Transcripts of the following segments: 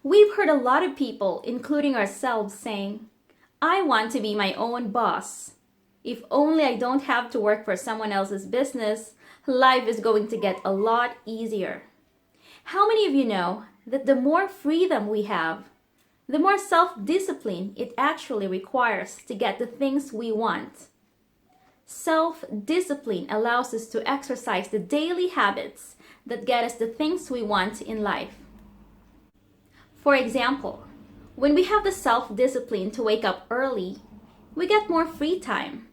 We've heard a lot of people, including ourselves, saying, I want to be my own boss. If only I don't have to work for someone else's business, life is going to get a lot easier. How many of you know that the more freedom we have, the more self-discipline it actually requires to get the things we want? Self-discipline allows us to exercise the daily habits that get us the things we want in life. For example, when we have the self-discipline to wake up early, we get more free time.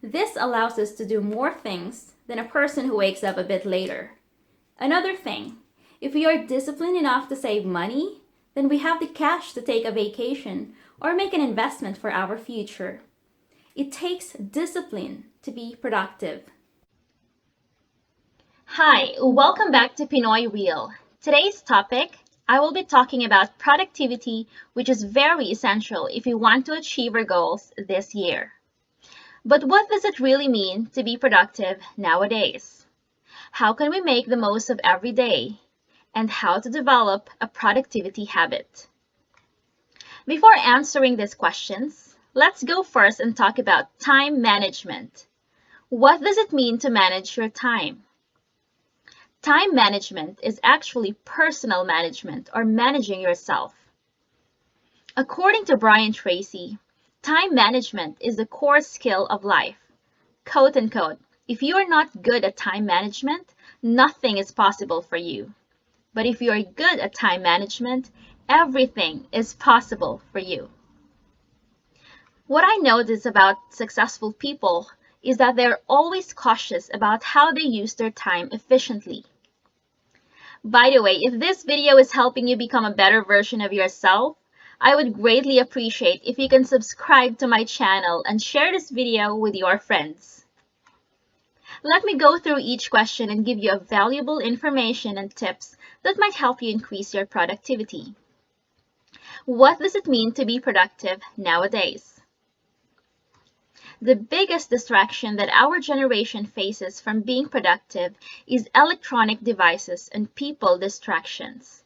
This allows us to do more things than a person who wakes up a bit later. Another thing, if we are disciplined enough to save money, then we have the cash to take a vacation or make an investment for our future. It takes discipline to be productive. Hi, welcome back to Pinoy Real. Today's topic, I will be talking about productivity, which is very essential if you want to achieve your goals this year. But what does it really mean to be productive nowadays? How can we make the most of every day? And how to develop a productivity habit? Before answering these questions, let's go first and talk about time management. What does it mean to manage your time? Time management is actually personal management or managing yourself. According to Brian Tracy, time management is the core skill of life. Quote unquote, if you are not good at time management, nothing is possible for you. But if you are good at time management, everything is possible for you. What I notice about successful people is that they're always cautious about how they use their time efficiently. By the way, if this video is helping you become a better version of yourself, I would greatly appreciate if you can subscribe to my channel and share this video with your friends. Let me go through each question and give you valuable information and tips that might help you increase your productivity. What does it mean to be productive nowadays? The biggest distraction that our generation faces from being productive is electronic devices and people distractions.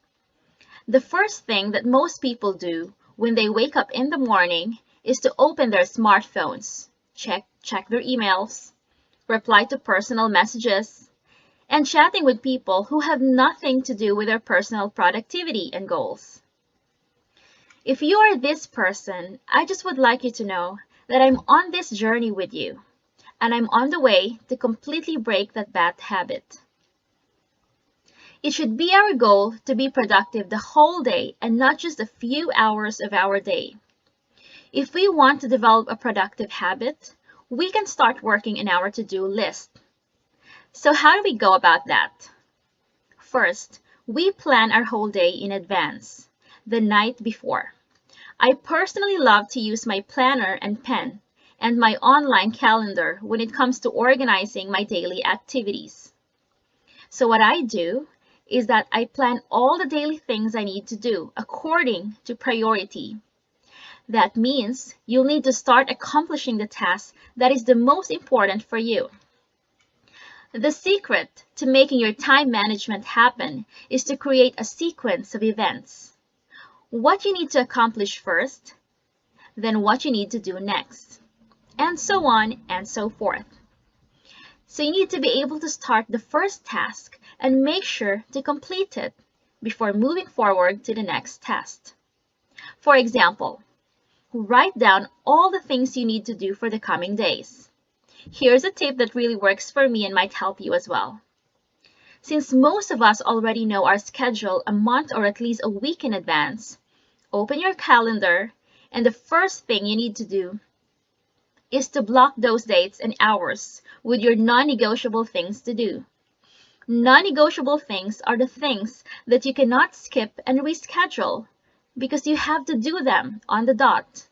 The first thing that most people do when they wake up in the morning is to open their smartphones, check their emails, reply to personal messages, and chatting with people who have nothing to do with their personal productivity and goals. If you are this person, I just would like you to know that I'm on this journey with you, and I'm on the way to completely break that bad habit. It should be our goal to be productive the whole day and not just a few hours of our day. If we want to develop a productive habit, we can start working on our to-do list. So how do we go about that? First, we plan our whole day in advance, the night before. I personally love to use my planner and pen and my online calendar when it comes to organizing my daily activities. So what I do is that I plan all the daily things I need to do according to priority. That means you'll need to start accomplishing the task that is the most important for you. The secret to making your time management happen is to create a sequence of events. What you need to accomplish first, then what you need to do next, and so on and so forth. So you need to be able to start the first task and make sure to complete it before moving forward to the next task. For example, write down all the things you need to do for the coming days. Here's a tip that really works for me and might help you as well. Since most of us already know our schedule a month or at least a week in advance, open your calendar, and the first thing you need to do is to block those dates and hours with your non-negotiable things to do. Non-negotiable things are the things that you cannot skip and reschedule because you have to do them on the dot.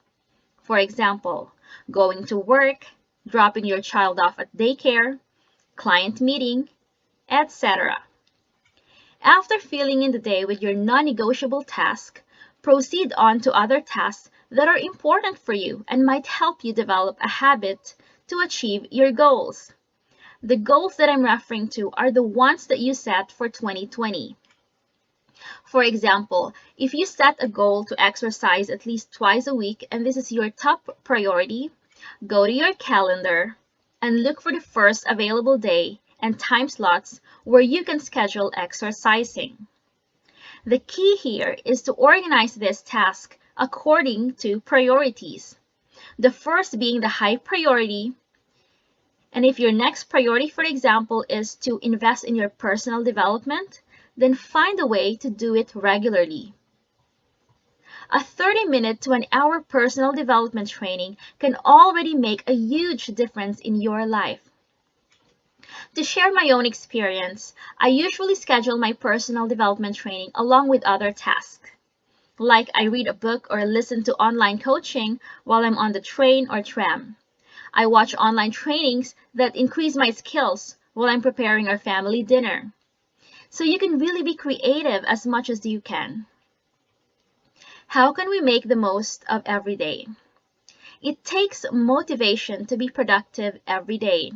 For example, going to work, dropping your child off at daycare, client meeting, etc. After filling in the day with your non-negotiable task, proceed on to other tasks that are important for you and might help you develop a habit to achieve your goals. The goals that I'm referring to are the ones that you set for 2020. For example, if you set a goal to exercise at least twice a week and this is your top priority, go to your calendar and look for the first available day and time slots where you can schedule exercising. The key here is to organize this task according to priorities. The first being the high priority, and if your next priority, for example, is to invest in your personal development, then find a way to do it regularly. A 30-minute to an hour personal development training can already make a huge difference in your life. To share my own experience, I usually schedule my personal development training along with other tasks. Like I read a book or listen to online coaching while I'm on the train or tram. I watch online trainings that increase my skills while I'm preparing our family dinner. So you can really be creative as much as you can. How can we make the most of every day? It takes motivation to be productive every day.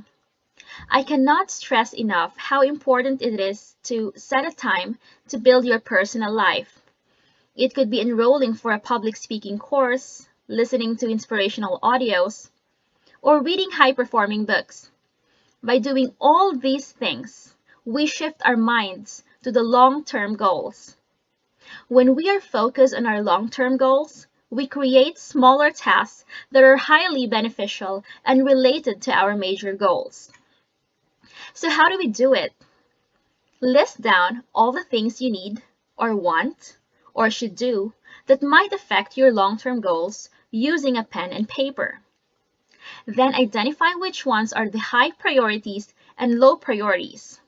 I cannot stress enough how important it is to set a time to build your personal life. It could be enrolling for a public speaking course, listening to inspirational audios, or reading high-performing books. By doing all these things, we shift our minds to the long-term goals. When we are focused on our long-term goals, we create smaller tasks that are highly beneficial and related to our major goals. So how do we do it? List down all the things you need or want or should do that might affect your long-term goals using a pen and paper. Then identify which ones are the high priorities and low priorities.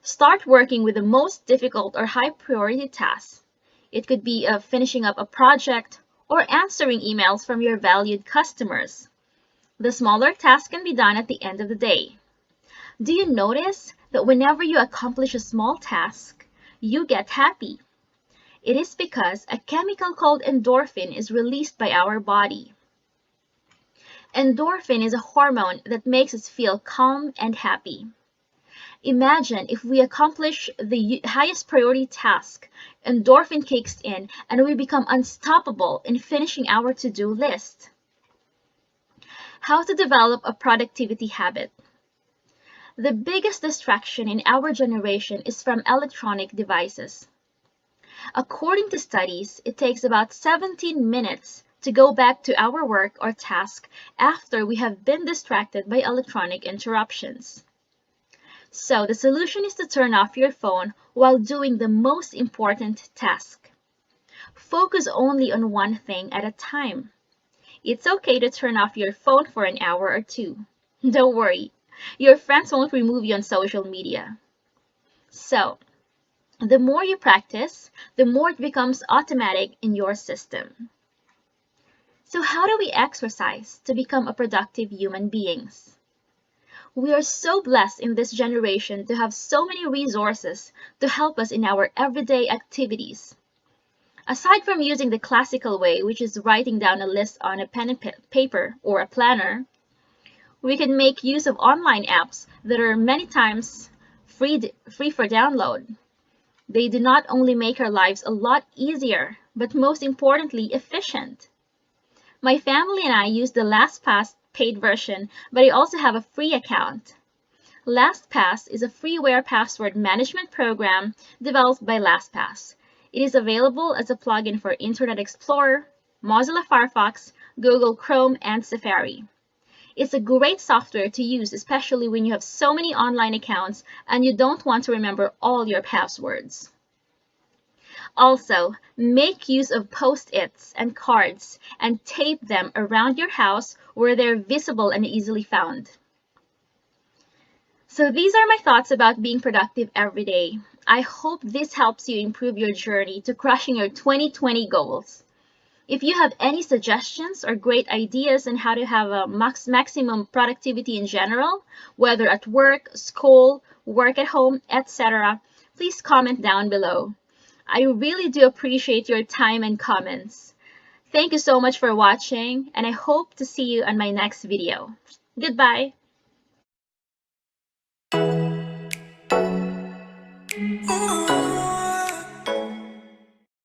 Start working with the most difficult or high priority tasks. It could be finishing up a project or answering emails from your valued customers. The smaller tasks can be done at the end of the day. Do you notice that whenever you accomplish a small task, you get happy? It is because a chemical called endorphin is released by our body. Endorphin is a hormone that makes us feel calm and happy. Imagine if we accomplish the highest priority task, endorphin kicks in and we become unstoppable in finishing our to-do list. How to develop a productivity habit. The biggest distraction in our generation is from electronic devices. According to studies, it takes about 17 minutes to go back to our work or task after we have been distracted by electronic interruptions. So the solution is to turn off your phone while doing the most important task. Focus only on one thing at a time. It's okay to turn off your phone for an hour or two. Don't worry, your friends won't remove you on social media. So, the more you practice, the more it becomes automatic in your system. So how do we exercise to become a productive human beings? We are so blessed in this generation to have so many resources to help us in our everyday activities. Aside from using the classical way, which is writing down a list on a pen and paper or a planner, we can make use of online apps that are many times free for download. They do not only make our lives a lot easier, but most importantly, efficient. My family and I use the LastPass paid version, but I also have a free account. LastPass is a freeware password management program developed by LastPass. It is available as a plugin for Internet Explorer, Mozilla Firefox, Google Chrome, and Safari. It's a great software to use, especially when you have so many online accounts and you don't want to remember all your passwords. Also, make use of post-its and cards and tape them around your house where they're visible and easily found. So these are my thoughts about being productive every day. I hope this helps you improve your journey to crushing your 2020 goals. If you have any suggestions or great ideas on how to have a maximum productivity in general, whether at work, school, work at home, etc., please comment down below. I really do appreciate your time and comments. Thank you so much for watching, and I hope to see you on my next video. Goodbye!